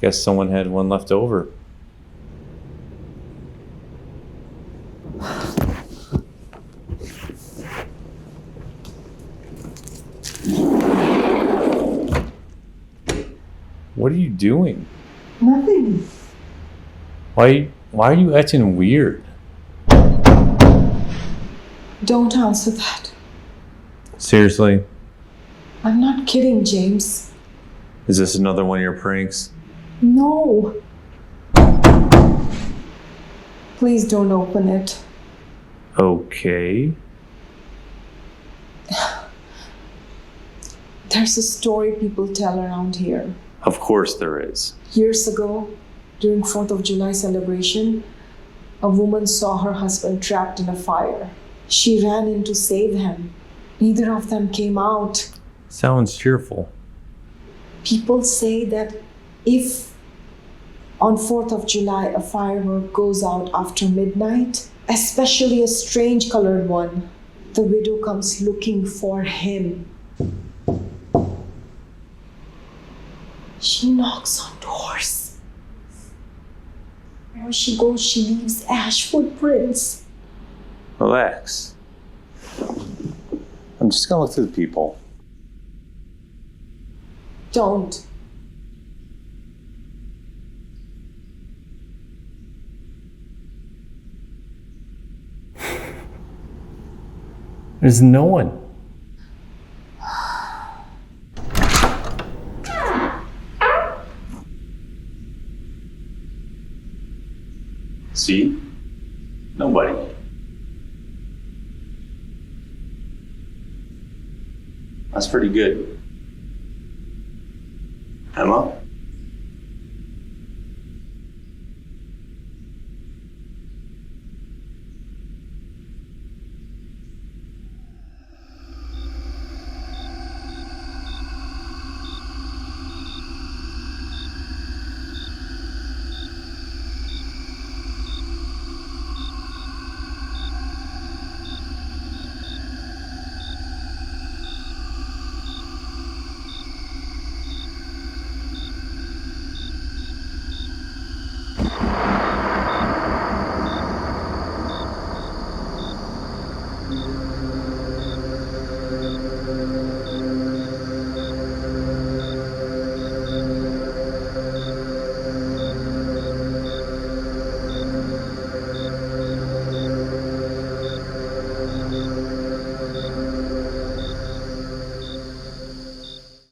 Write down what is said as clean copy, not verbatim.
Guess someone had one left over. What are you doing? Nothing. Why are you acting weird? Don't answer that. Seriously? I'm not kidding, James. Is this another one of your pranks? No. Please don't open it. Okay. There's a story people tell around here. Of course there is. Years ago, during 4th of July celebration, a woman saw her husband trapped in a fire. She ran in to save him. Neither of them came out. Sounds cheerful. People say that if on 4th of July a firework goes out after midnight, especially a strange colored one, the widow comes looking for him. She knocks on doors. Wherever she goes, she leaves ash footprints. Relax. I'm just gonna look through the people. Don't. There's no one. See? Nobody. That's pretty good. Emma?